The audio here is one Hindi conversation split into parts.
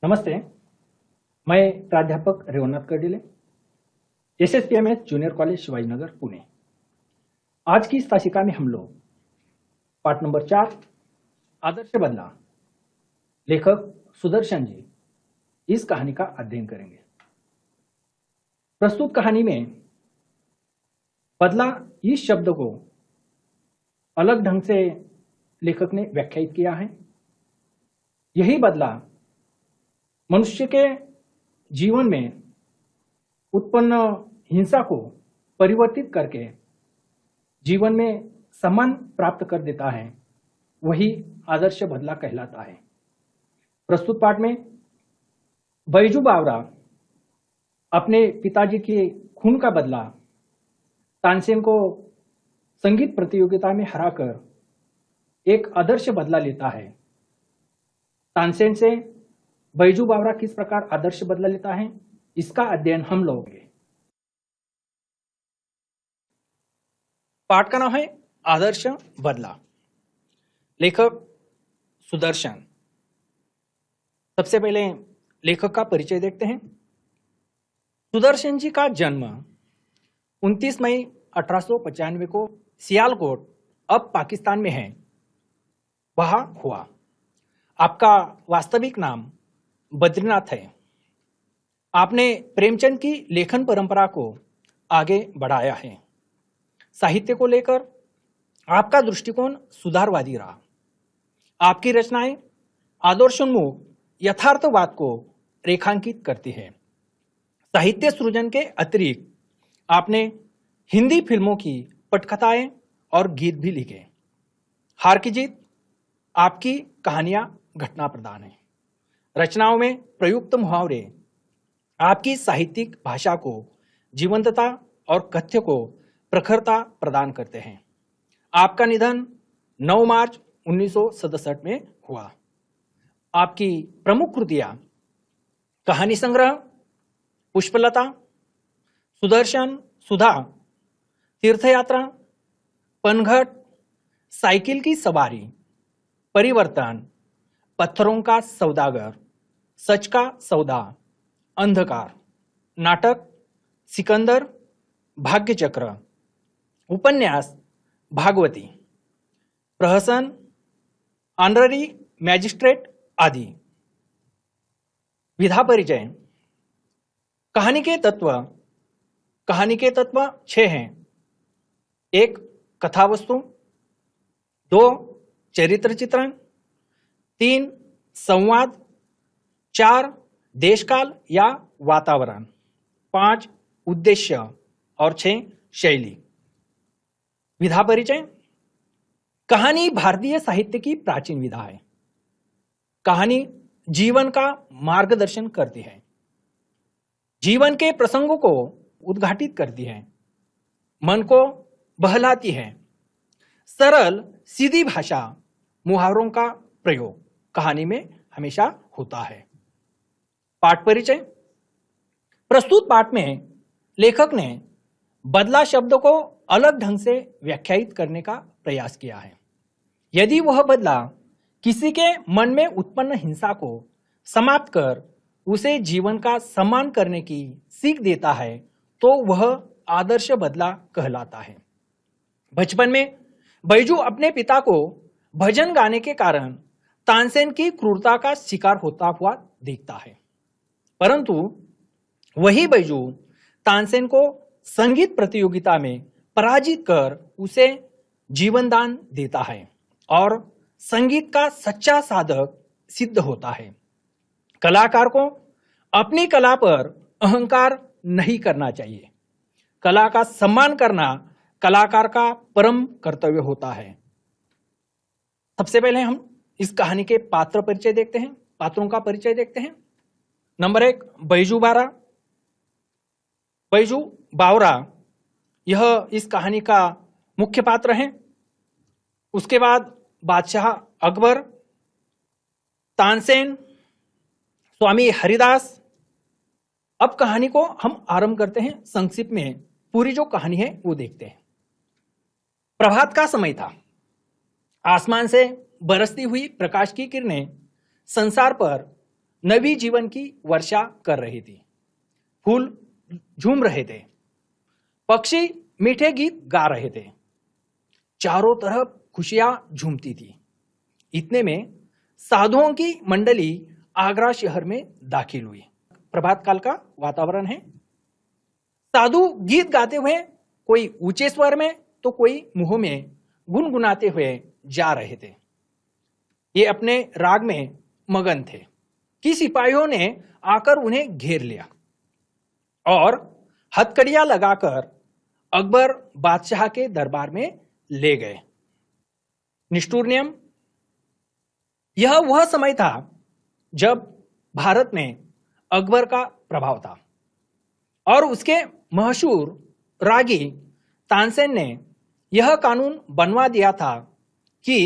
नमस्ते, मैं प्राध्यापक रेवन्नाथ Kardile, SSPMS junior college Shivajinagar Pune. आज की इस तासिका में हम लोग पाठ नंबर 4 आदर्श बदला, लेखक सुदर्शन जी, इस कहानी का अध्ययन करेंगे। प्रस्तुत कहानी में बदला इस शब्द को अलग ढंग से लेखक ने व्याख्यायित किया है। यही बदला मनुष्य के जीवन में उत्पन्न हिंसा को परिवर्तित करके जीवन में सम्मान प्राप्त कर देता है, वही आदर्श बदला कहलाता है। प्रस्तुत पाठ में बैजू बावरा अपने पिताजी के खून का बदला तानसेन को संगीत प्रतियोगिता में हराकर एक आदर्श बदला लेता है। तानसेन से बैजू बावरा किस प्रकार आदर्श बदला लेता है, इसका अध्ययन हम लोग करेंगे। पाठ का नाम है आदर्श बदला, लेखक सुदर्शन। सबसे पहले लेखक का परिचय देखते हैं। सुदर्शन जी का जन्म 29 मई 1895 को सियालकोट, अब पाकिस्तान में है, वहां हुआ। आपका वास्तविक नाम बद्रीनाथ है। आपने प्रेमचंद की लेखन परंपरा को आगे बढ़ाया है। साहित्य को लेकर आपका दृष्टिकोण सुधारवादी रहा। आपकी रचनाएं आदर्शोन्मुख यथार्थवाद को रेखांकित करती है। साहित्य सृजन के अतिरिक्त आपने हिंदी फिल्मों की पटकथाएं और गीत भी लिखे। हार की जीत आपकी कहानियां घटना प्रधान है। रचनाओं में प्रयुक्त मुहावरे आपकी साहित्यिक भाषा को जीवंतता और कथ्य को प्रखरता प्रदान करते हैं। आपका निधन 9 मार्च 1967 में हुआ। आपकी प्रमुख कृतियां कहानी संग्रह पुष्पलता, सुदर्शन सुधा, तीर्थयात्रा, पनघट, साइकिल की सवारी, परिवर्तन, पत्थरों का सौदागर, सच का सौदा, अंधकार, नाटक सिकंदर, भाग्यचक्र, उपन्यास भागवती, प्रहसन, ऑनररी मैजिस्ट्रेट आदि। विधा परिचय। कहानी के तत्व 6 हैं। 1 कथा वस्तु, 2 चरित्र चित्रण, 3 संवाद, 4 देशकाल या वातावरण, 5 उद्देश्य और 6 शैली। विधा परिचय। कहानी भारतीय साहित्य की प्राचीन विधा है। कहानी जीवन का मार्गदर्शन करती है, जीवन के प्रसंगों को उद्घाटित करती है, मन को बहलाती है। सरल सीधी भाषा, मुहावरों का प्रयोग कहानी में हमेशा होता है। पाठ परिचय। प्रस्तुत पाठ में लेखक ने बदला शब्द को अलग ढंग से व्याख्यायित करने का प्रयास किया है। यदि वह बदला किसी के मन में उत्पन्न हिंसा को समाप्त कर उसे जीवन का सम्मान करने की सीख देता है, तो वह आदर्श बदला कहलाता है। बचपन में बैजू अपने पिता को भजन गाने के कारण तानसेन की क्रूरता का शिकार होता हुआ देखता है, परंतु वही बैजू तानसेन को संगीत प्रतियोगिता में पराजित कर उसे जीवन दान देता है और संगीत का सच्चा साधक सिद्ध होता है। कलाकार को अपनी कला पर अहंकार नहीं करना चाहिए। कला का सम्मान करना कलाकार का परम कर्तव्य होता है। सबसे पहले हम इस कहानी के पात्रों का परिचय देखते हैं। नंबर 1 बैजू बावरा, यह इस कहानी का मुख्य पात्र है। उसके बाद बादशाह अकबर, तानसेन, स्वामी हरिदास। अब कहानी को हम आरंभ करते हैं। संक्षिप्त में पूरी जो कहानी है वो देखते हैं। प्रभात का समय था। आसमान से बरसती हुई प्रकाश की किरणें संसार पर नवी जीवन की वर्षा कर रही थी। फूल झूम रहे थे, पक्षी मीठे गीत गा रहे थे, चारों तरफ खुशियां झूमती थी। इतने में साधुओं की मंडली आगरा शहर में दाखिल हुई। प्रभात काल का वातावरण है। साधु गीत गाते हुए, कोई ऊंचे स्वर में तो कोई मुंह में गुनगुनाते हुए जा रहे थे। ये अपने राग में मगन थे कि सिपाहियों ने आकर उन्हें घेर लिया और हथकड़ियां लगाकर अकबर बादशाह के दरबार में ले गए। निष्ठुर नियम। यह वह समय था जब भारत में अकबर का प्रभाव था और उसके मशहूर रागी तानसेन ने यह कानून बनवा दिया था कि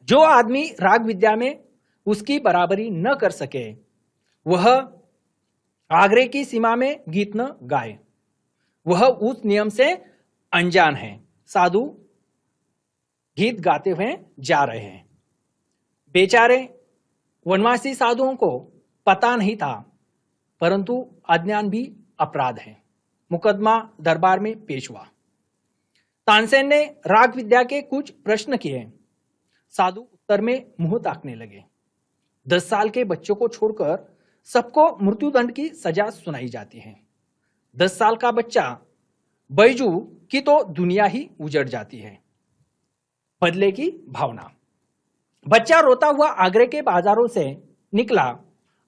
जो आदमी राग विद्या में उसकी बराबरी न कर सके वह आगरे की सीमा में गीत न गाए। वह उस नियम से अनजान है। साधु गीत गाते हुए जा रहे हैं। बेचारे वनवासी साधुओं को पता नहीं था, परंतु अज्ञान भी अपराध है। मुकदमा दरबार में पेश हुआ। तानसेन ने राग विद्या के कुछ प्रश्न किए। साधु उत्तर में मुंह ताकने लगे। 10 साल के बच्चों को छोड़कर सबको मृत्युदंड की सजा सुनाई जाती है। 10 साल का बच्चा बैजू की तो दुनिया ही उजड़ जाती है। बदले की भावना। बच्चा रोता हुआ आगरे के बाजारों से निकला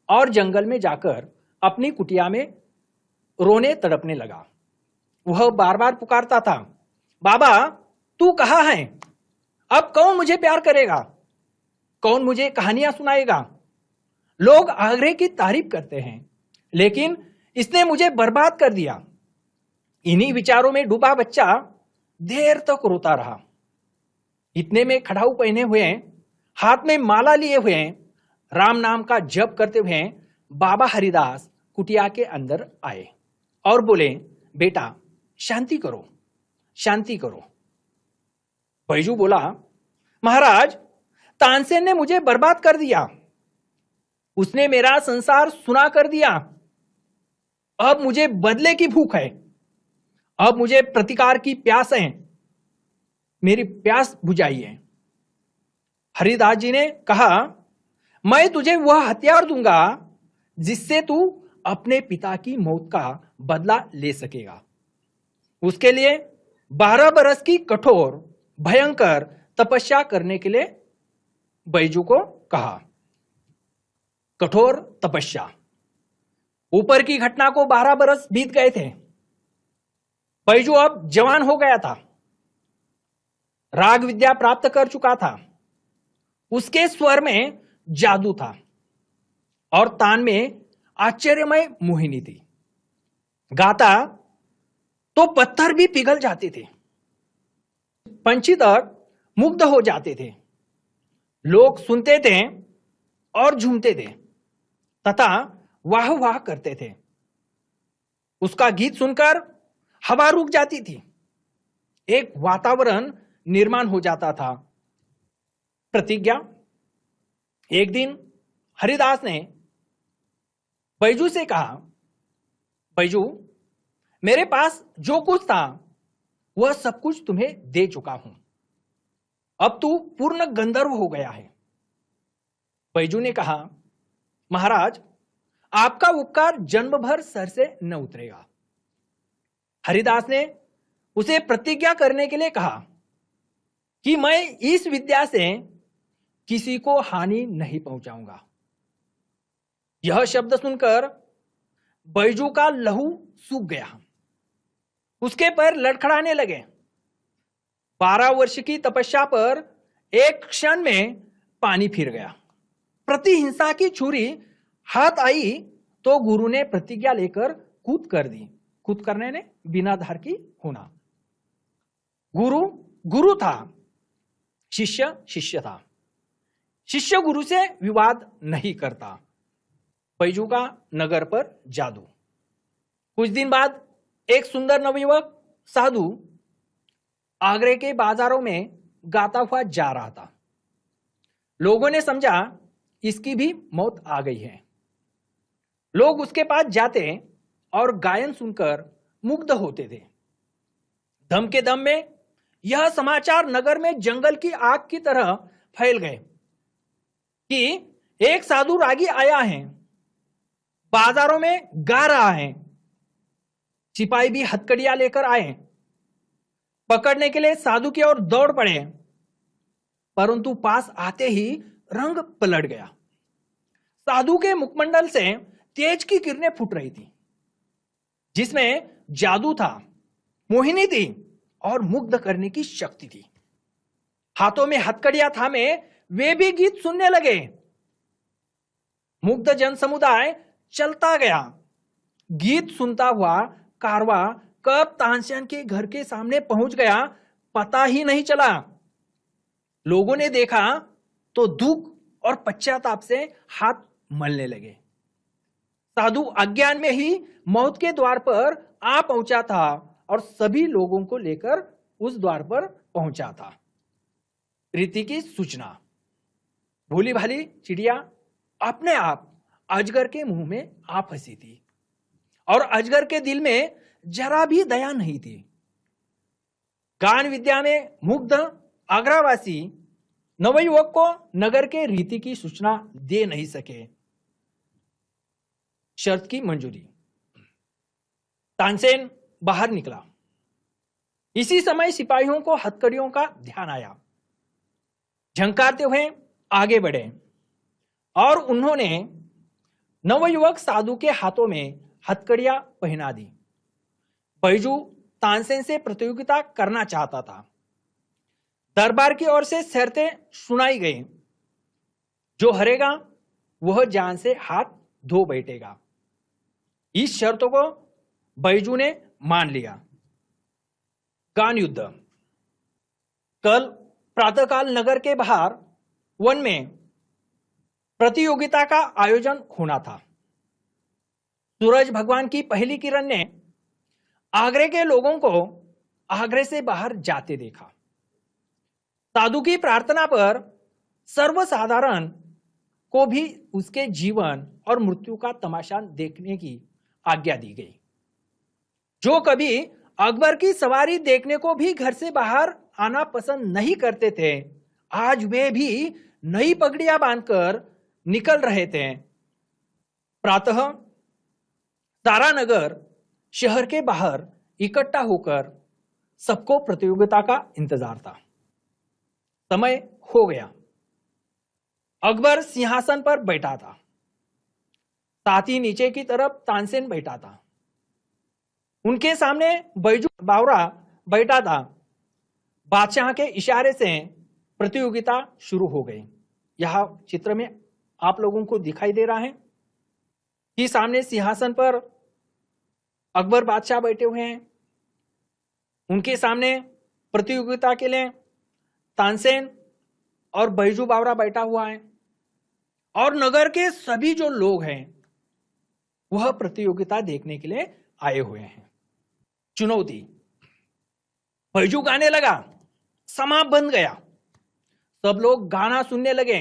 और जंगल में जाकर अपनी कुटिया में रोने तड़पने लगा। वह बार बार पुकारता था, बाबा तू कहाँ है? अब कौन मुझे प्यार करेगा? कौन मुझे कहानियां सुनाएगा? लोग आगरे की तारीफ करते हैं, लेकिन इसने मुझे बर्बाद कर दिया। इन्हीं विचारों में डूबा बच्चा देर तक रोता रहा। इतने में खड़ाऊ पहने हुए, हाथ में माला लिए हुए, राम नाम का जप करते हुए बाबा हरिदास कुटिया के अंदर आए और बोले, बेटा शांति करो, शांति करो। बैजू बोला, महाराज तानसेन ने मुझे बर्बाद कर दिया। उसने मेरा संसार सुना कर दिया। अब मुझे बदले की भूख है। अब मुझे प्रतिकार की प्यास है। मेरी प्यास बुझाइए। हरिदास जी ने कहा, मैं तुझे वह हथियार दूंगा जिससे तू अपने पिता की मौत का बदला ले सकेगा। उसके लिए 12 बरस की कठोर भयंकर तपस्या करने के लिए बैजू को कहा। कठोर तपस्या। ऊपर की घटना को 12 बरस बीत गए थे। बैजू अब जवान हो गया था, राग विद्या प्राप्त कर चुका था। उसके स्वर में जादू था और तान में आश्चर्यमय मोहिनी थी। गाता तो पत्थर भी पिघल जाते थे, पंछी तक मुग्ध हो जाते थे। लोग सुनते थे और झूमते थे तथा वाह वाह करते थे। उसका गीत सुनकर हवा रुक जाती थी। एक वातावरण निर्माण हो जाता था। प्रतिज्ञा। एक दिन हरिदास ने बैजू से कहा, बैजू मेरे पास जो कुछ था वह सब कुछ तुम्हें दे चुका हूं। अब तू पूर्ण गंधर्व हो गया है। बैजू ने कहा, महाराज आपका उपकार जन्म भर सर से न उतरेगा। हरिदास ने उसे प्रतिज्ञा करने के लिए कहा कि मैं इस विद्या से किसी को हानि नहीं पहुंचाऊंगा। यह शब्द सुनकर बैजू का लहू सूख गया। उसके पैर लड़खड़ाने लगे। 12 वर्ष की तपस्या पर एक क्षण में पानी फिर गया। प्रतिहिंसा की छुरी हाथ आई तो गुरु ने प्रतिज्ञा लेकर कूद कर दी। कूद करने ने बिना धार की होना। गुरु गुरु था, शिष्य शिष्य था। शिष्य गुरु से विवाद नहीं करता। बैजू का नगर पर जादू। कुछ दिन बाद एक सुंदर नवयुवक साधु आगरे के बाजारों में गाता हुआ जा रहा था। लोगों ने समझा इसकी भी मौत आ गई है। लोग उसके पास जाते और गायन सुनकर मुग्ध होते थे। दम के दम में यह समाचार नगर में जंगल की आग की तरह फैल गए कि एक साधु रागी आया है, बाजारों में गा रहा है। सिपाही भी हथकड़ियां लेकर आए, पकड़ने के लिए साधु की ओर दौड़ पड़े, परंतु पास आते ही रंग पलट गया। साधु के मुखमंडल से तेज की किरणें फूट रही थी, जिसमें जादू था, मोहिनी थी और मुग्ध करने की शक्ति थी। हाथों में हथकड़ियां थामे वे भी गीत सुनने लगे। मुग्ध जन समुदाय चलता गया। गीत सुनता हुआ कारवा कब तानसेन के घर के सामने पहुंच गया पता ही नहीं चला। लोगों ने देखा तो दुख और पश्चाताप से हाथ मलने लगे। साधु अज्ञान में ही मौत के द्वार पर आ पहुंचा था और सभी लोगों को लेकर उस द्वार पर पहुंचा था। रीति की सूचना। भोली भाली चिड़िया अपने आप अजगर के मुंह में आ फंसी थी और अजगर के दिल में जरा भी दया नहीं थी। गान विद्या में मुग्ध आगरावासी नवयुवक को नगर के रीति की सूचना दे नहीं सके। शर्त की मंजूरी। तानसेन बाहर निकला। इसी समय सिपाहियों को हथकड़ियों का ध्यान आया। झंकारते हुए आगे बढ़े और उन्होंने नवयुवक साधु के हाथों में हथकड़ियां पहना दी। बैजू तानसेन से प्रतियोगिता करना चाहता था। दरबार की ओर से शर्तें सुनाई गई। जो हारेगा वह जान से हाथ धो बैठेगा। इस शर्तों को बैजू ने मान लिया। गान युद्ध। कल प्रातःकाल नगर के बाहर वन में प्रतियोगिता का आयोजन होना था। सूरज भगवान की पहली किरण ने आगरे के लोगों को आगरे से बाहर जाते देखा। साधु की प्रार्थना पर सर्वसाधारण को भी उसके जीवन और मृत्यु का तमाशा देखने की आज्ञा दी गई। जो कभी अकबर की सवारी देखने को भी घर से बाहर आना पसंद नहीं करते थे, आज वे भी नई पगड़ियां बांधकर निकल रहे थे। प्रातः सारा नगर शहर के बाहर इकट्ठा होकर सबको प्रतियोगिता का इंतजार था। समय हो गया। अकबर सिंहासन पर बैठा था। साथ ही नीचे की तरफ तानसेन बैठा था। उनके सामने बैजू बावरा बैठा था। बादशाह के इशारे से प्रतियोगिता शुरू हो गई। यह चित्र में आप लोगों को दिखाई दे रहा है कि सामने सिंहासन पर अकबर बादशाह बैठे हुए हैं। उनके सामने प्रतियोगिता के लिए तानसेन और बैजू बावरा बैठा हुआ है और नगर के सभी जो लोग हैं वह प्रतियोगिता देखने के लिए आए हुए हैं। चुनौती। बैजू गाने लगा। समा बंद गया। सब लोग गाना सुनने लगे।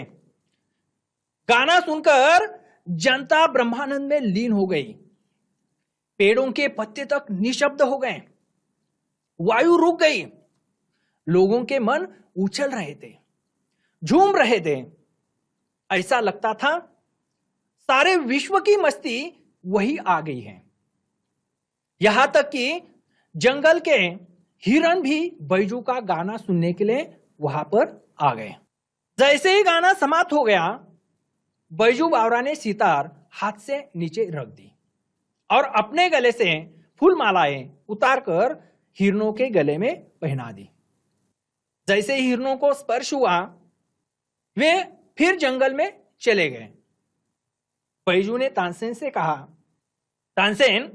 गाना सुनकर जनता ब्रह्मानंद में लीन हो गई। पेड़ों के पत्ते तक निशब्द हो गए। वायु रुक गई। लोगों के मन उछल रहे थे, झूम रहे थे। ऐसा लगता था सारे विश्व की मस्ती वही आ गई है। यहां तक कि जंगल के हिरण भी बैजू का गाना सुनने के लिए वहां पर आ गए। जैसे ही गाना समाप्त हो गया, बैजू बावरा ने सितार हाथ से नीचे रख दी और अपने गले से फूल मालाएं उतारकर हिरणों के गले में पहना दी। जैसे ही हिरणों को स्पर्श हुआ, वे फिर जंगल में चले गए। बैजू ने तानसेन से कहा, तानसेन,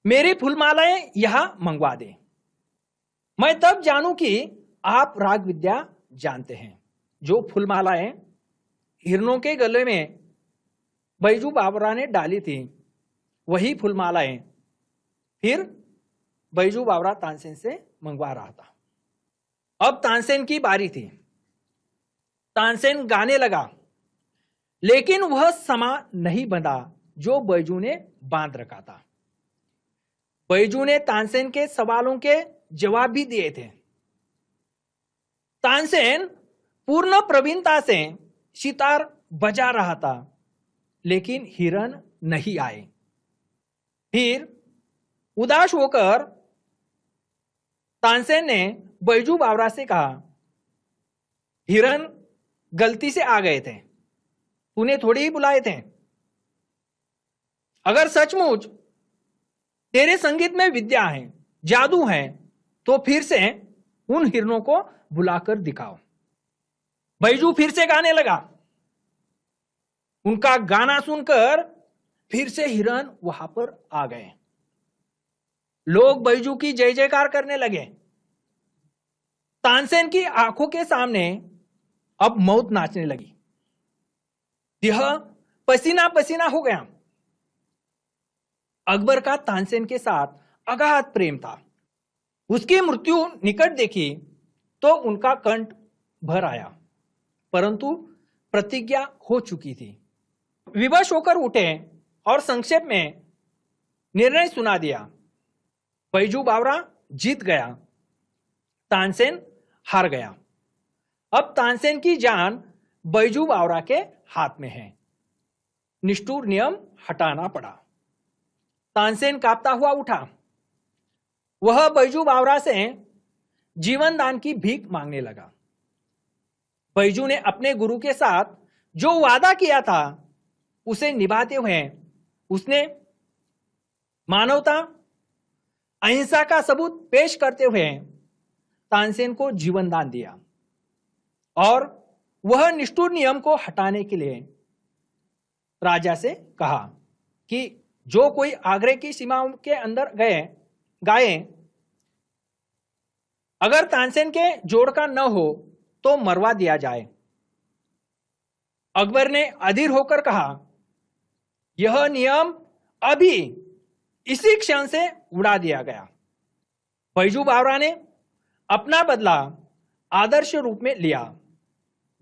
मेरी फूलमालाएं यहां मंगवा दे। मैं तब जानूं कि आप राग विद्या जानते हैं। जो फूलमालाएं हिरणों के गले में बैजू बावरा ने डाली थी, वही फूलमालाएं फिर बैजू बावरा तानसेन से मंगवा रहा था। अब तानसेन की बारी थी। तानसेन गाने लगा। लेकिन वह समा नहीं बंधा जो बैजू ने बांध रखा था। बैजू ने तानसेन के सवालों के जवाब भी दिए थे। तानसेन पूर्ण प्रवीणता से सितार बजा रहा था, लेकिन हिरन नहीं आए। फिर उदास होकर तानसेन ने बैजू बावरा से कहा, हिरन गलती से आ गए थे, तूने थोड़ी ही बुलाए थे। अगर सचमुच तेरे संगीत में विद्या है, जादू है, तो फिर से उन हिरनों को बुलाकर दिखाओ। बैजू फिर से गाने लगा। उनका गाना सुनकर फिर से हिरन वहां पर आ गए। लोग बैजू की जय जयकार करने लगे। तानसेन की आंखों के सामने अब मौत नाचने लगी। यह पसीना पसीना हो गया। अकबर का तानसेन के साथ अगाध प्रेम था। उसकी मृत्यु निकट देखी तो उनका कंठ भर आया, परंतु प्रतिज्ञा हो चुकी थी। विवश होकर उठे और संक्षेप में निर्णय सुना दिया। बैजू बावरा जीत गया, तानसेन हार गया। अब तानसेन की जान बैजू बावरा के हाथ में है। निष्ठुर नियम हटाना पड़ा। तानसेन कांपता हुआ उठा। वह बैजू बावरा से जीवन दान की भीख मांगने लगा। बैजू ने अपने गुरु के साथ जो वादा किया था उसे निभाते हुए उसने मानवता अहिंसा का सबूत पेश करते हुए तानसेन को जीवन दान दिया और वह निष्ठुर नियम को हटाने के लिए राजा से कहा कि जो कोई आगरे की सीमाओं के अंदर गाए, अगर तानसेन के जोड़ का न हो तो मरवा दिया जाए। अकबर ने अधीर होकर कहा, यह नियम अभी इसी क्षण से उड़ा दिया गया। बैजू बावरा ने अपना बदला आदर्श रूप में लिया।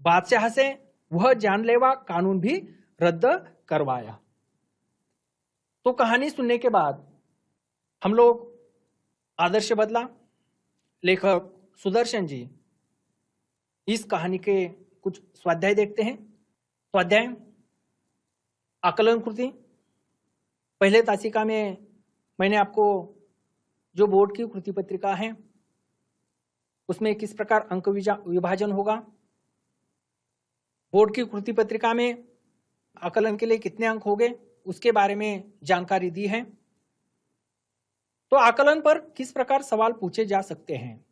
बादशाह से वह जानलेवा कानून भी रद्द करवाया। तो कहानी सुनने के बाद हम लोग आदर्श बदला, लेखक सुदर्शन जी इस कहानी के कुछ स्वाध्याय देखते हैं। स्वाध्याय आकलन कृति। पहले तासिका में मैंने आपको जो बोर्ड की कृति पत्रिका है उसमें किस प्रकार अंक विभाजन होगा, बोर्ड की कृति पत्रिका में आकलन के लिए कितने अंक होंगे उसके बारे में जानकारी दी है। तो आकलन पर किस प्रकार सवाल पूछे जा सकते हैं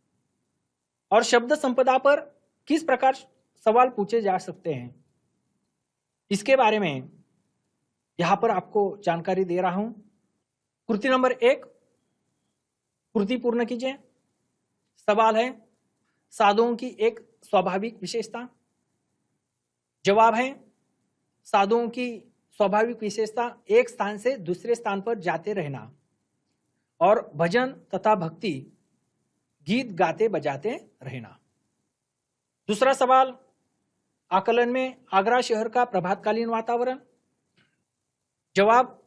और शब्द संपदा पर किस प्रकार सवाल पूछे जा सकते हैं, इसके बारे में यहां पर आपको जानकारी दे रहा हूं। कृति नंबर 1, कृति पूर्ण कीजिए। सवाल है, साधुओं की एक स्वाभाविक विशेषता। जवाब है, साधुओं की स्वाभाविक विशेषता एक स्थान से दूसरे स्थान पर जाते रहना और भजन तथा भक्ति गीत गाते बजाते रहना। दूसरा सवाल, आकलन में आगरा शहर का प्रभातकालीन वातावरण। जवाब,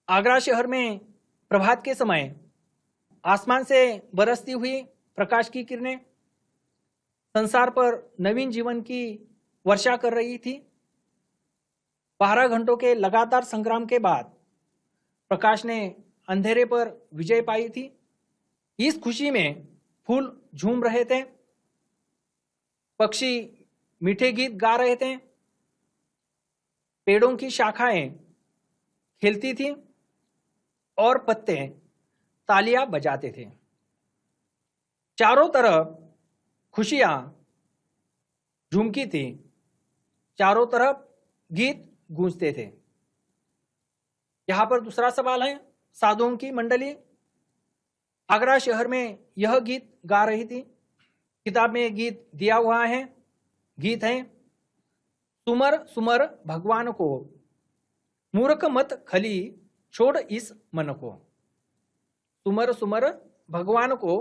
आगरा शहर में प्रभात के समय आसमान से बरसती हुई प्रकाश की किरणें संसार पर नवीन जीवन की वर्षा कर रही थी। 12 घंटों के लगातार संग्राम के बाद प्रकाश ने अंधेरे पर विजय पाई थी। इस खुशी में फूल झूम रहे थे, पक्षी मीठे गीत गा रहे थे, पेड़ों की शाखाएं खेलती थी और पत्ते तालियां बजाते थे। चारों तरफ खुशियां झूमती थी, चारों तरफ गीत गूंजते थे। यहां पर दूसरा सवाल है, साधुओं की मंडली आगरा शहर में यह गीत गा रही थी। किताब में गीत दिया हुआ है। गीत है, सुमर सुमर भगवान को, मूर्ख मत खली छोड़ इस मन को। सुमर सुमर भगवान को,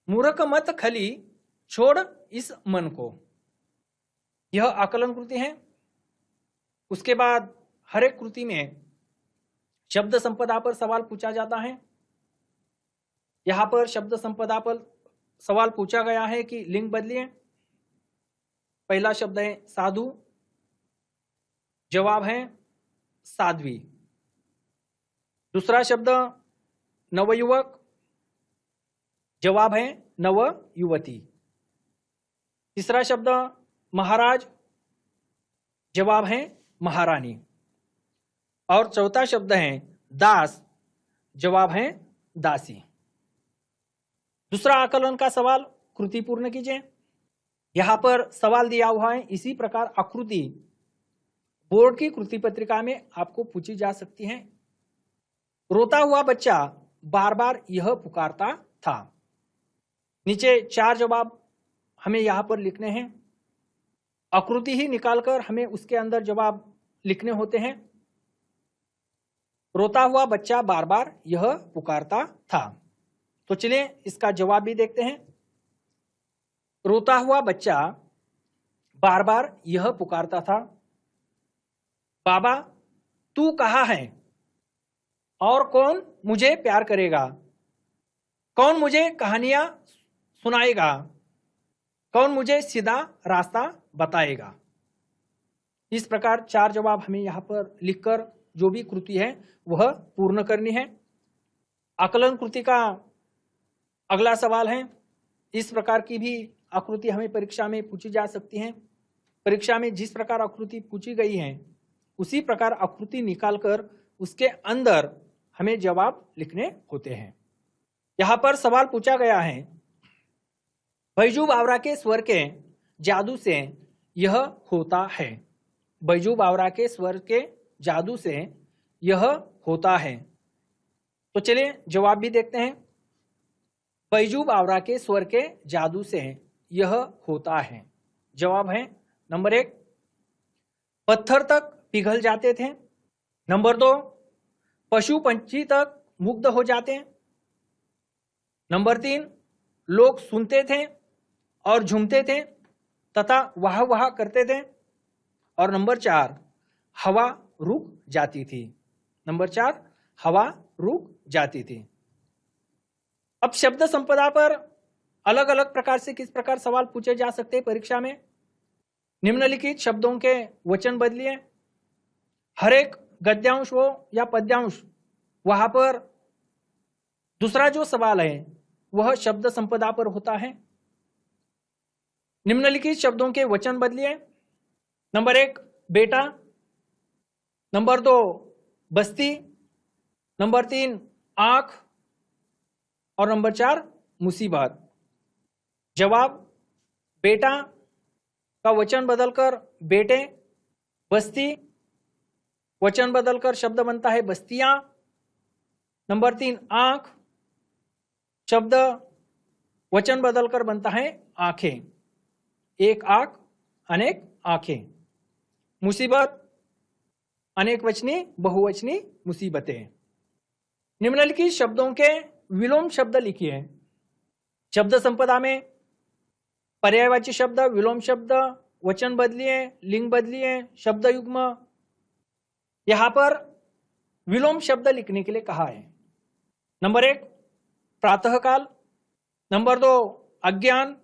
मूर्ख मत खली छोड़ इस मन को। यह आकलन कृति है। उसके बाद हर एक कृति में शब्द संपदा पर सवाल पूछा जाता है। यहां पर शब्द संपदा पर सवाल पूछा गया है कि लिंग बदलिए। पहला शब्द है साधु, जवाब है साध्वी। दूसरा शब्द नवयुवक, जवाब है नव युवती। तीसरा शब्द महाराज, जवाब है महारानी। और चौथा शब्द है दास, जवाब है दासी। दूसरा आकलन का सवाल कृति पूर्ण कीजिए। यहां पर सवाल दिया हुआ है, इसी प्रकार आकृति बोर्ड की कृति पत्रिका में आपको पूछी जा सकती है। रोता हुआ बच्चा बार बार यह पुकारता था। नीचे 4 जवाब हमें यहां पर लिखने हैं। आकृति ही निकालकर हमें उसके अंदर जवाब लिखने होते हैं। रोता हुआ बच्चा बार बार यह पुकारता था। तो चलिए इसका जवाब भी देखते हैं। रोता हुआ बच्चा बार बार यह पुकारता था, बाबा तू कहाँ है और कौन मुझे प्यार करेगा, कौन मुझे कहानियां सुनाएगा, कौन मुझे सीधा रास्ता बताएगा। इस प्रकार 4 जवाब हमें यहां पर लिखकर जो भी कृति है वह पूर्ण करनी है। आकलन कृति का अगला सवाल है, इस प्रकार की भी आकृति हमें परीक्षा में पूछी जा सकती है। परीक्षा में जिस प्रकार आकृति पूछी गई है उसी प्रकार आकृति निकालकर उसके अंदर हमें जवाब लिखने होते हैं। यहां पर सवाल पूछा गया है, बैजू बावरा के स्वर के जादू से यह होता है। बैजू बावरा के स्वर के जादू से यह होता है। तो चलिए जवाब भी देखते हैं। बैजू बावरा के स्वर के जादू से यह होता है। जवाब है नंबर 1, पत्थर तक पिघल जाते थे। नंबर 2, पशु पंछी तक मुग्ध हो जाते। नंबर 3, लोग सुनते थे और झूमते थे तथा वाह वाह करते थे। और नंबर 4, हवा रुक जाती थी। नंबर 4, हवा रुक जाती थी। अब शब्द संपदा पर अलग अलग प्रकार से किस प्रकार सवाल पूछे जा सकते हैं परीक्षा में। निम्नलिखित शब्दों के वचन बदलिए। हर एक गद्यांश हो या पद्यांश, वहां पर दूसरा जो सवाल है वह शब्द संपदा पर होता है। निम्नलिखित शब्दों के वचन बदलिए। नंबर 1 बेटा, नंबर 2 बस्ती, नंबर 3 आंख और नंबर 4 मुसीबत। जवाब, बेटा का वचन बदलकर बेटे, बस्ती वचन बदलकर शब्द बनता है बस्तियां। नंबर 3 आंख, शब्द वचन बदलकर बनता है आंखें। एक आंख अनेक आंखें। मुसीबत अनेक वचनी बहुवचनी मुसीबतें। निम्नलिखित शब्दों के विलोम शब्द लिखिए। शब्द संपदा में पर्यायवाची शब्द, विलोम शब्द, वचन बदलिए, लिंग बदलिए, शब्द युग्म। यहां पर विलोम शब्द लिखने के लिए कहा है। नंबर 1 प्रातःकाल, नंबर 2 अज्ञान,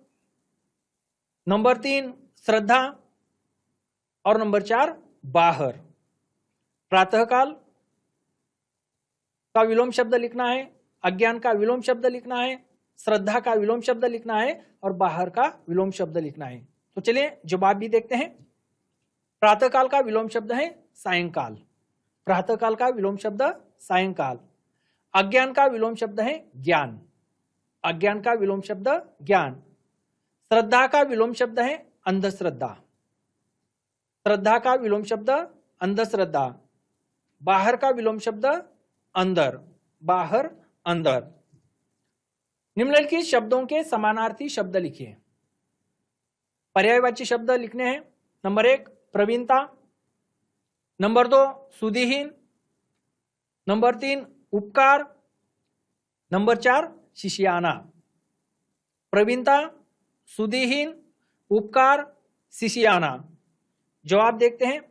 नंबर 3 श्रद्धा और नंबर 4 बाहर। प्रातःकाल का विलोम शब्द लिखना है, अज्ञान का विलोम शब्द लिखना है, श्रद्धा का विलोम शब्द लिखना है और बाहर का विलोम शब्द लिखना है। तो चलिए जवाब भी देखते हैं। प्रातःकाल का विलोम शब्द है सायंकाल। प्रातःकाल का विलोम शब्द सायंकाल। अज्ञान का विलोम शब्द है ज्ञान। अज्ञान का विलोम शब्द ज्ञान। श्रद्धा का विलोम शब्द है अंधश्रद्धा। श्रद्धा का विलोम शब्द अंधश्रद्धा। बाहर का विलोम शब्द अंदर। बाहर अंदर। निम्नलिखित शब्दों के समानार्थी शब्द लिखिए। पर्यायवाची शब्द लिखने हैं। नंबर 1 प्रवीणता, नंबर 2 सुधिहीन, नंबर 3 उपकार, नंबर 4 शिष्याना। प्रवीणता, सुधिहीन, उपकार, शिष्याना। जवाब देखते हैं।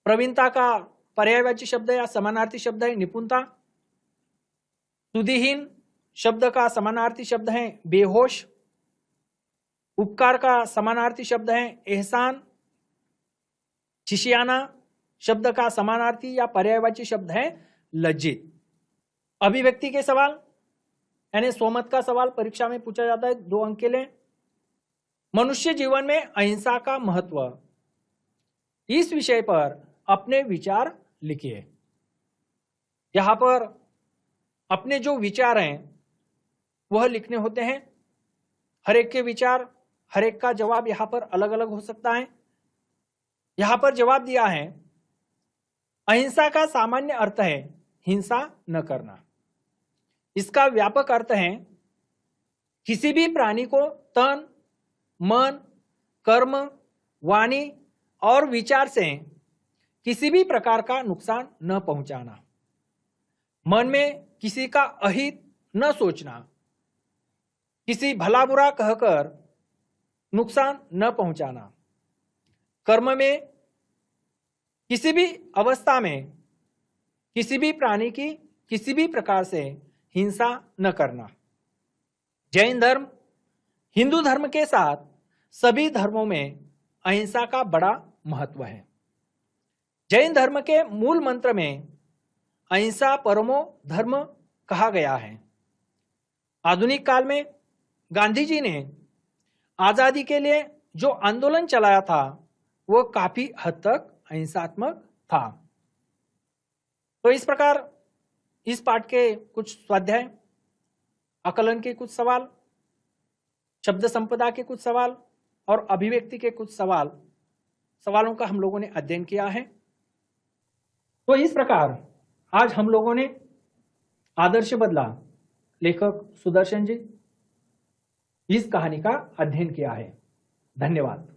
प्रवीणता का पर्यायवाची शब्द या समानार्थी शब्द है निपुणता। सुधिहीन शब्द का समानार्थी शब्द है बेहोश। उपकार का समानार्थी शब्द है एहसान। शिशियाना शब्द का समानार्थी या पर्यायवाची शब्द है लज्जित। अभिव्यक्ति के सवाल यानी स्वमत का सवाल परीक्षा में पूछा जाता है, 2 अंक के लिए। मनुष्य जीवन में अहिंसा का महत्व, इस विषय पर अपने विचार लिखिए। यहां पर अपने जो विचार हैं वह लिखने होते हैं। हर एक के विचार, हर एक का जवाब यहां पर अलग अलग हो सकता है। यहां पर जवाब दिया है, अहिंसा का सामान्य अर्थ है हिंसा न करना। इसका व्यापक अर्थ है किसी भी प्राणी को तन, मन, कर्म, वाणी और विचार से किसी भी प्रकार का नुकसान न पहुंचाना। मन में किसी का अहित न सोचना, किसी भला बुरा कहकर नुकसान न पहुंचाना। कर्म में किसी भी अवस्था में किसी भी प्राणी की किसी भी प्रकार से हिंसा न करना। जैन धर्म हिंदू धर्म के साथ सभी धर्मों में अहिंसा का बड़ा महत्व है। जैन धर्म के मूल मंत्र में अहिंसा परमो धर्म कहा गया है। आधुनिक काल में गांधी जी ने आजादी के लिए जो आंदोलन चलाया था वो काफी हद तक अहिंसात्मक था। तो इस प्रकार इस पाठ के कुछ स्वाध्याय, आकलन के कुछ सवाल, शब्द संपदा के कुछ सवाल और अभिव्यक्ति के कुछ सवालों का हम लोगों ने अध्ययन किया है। तो इस प्रकार आज हम लोगों ने आदर्श बदला, लेखक सुदर्शन जी, इस कहानी का अध्ययन किया है। धन्यवाद।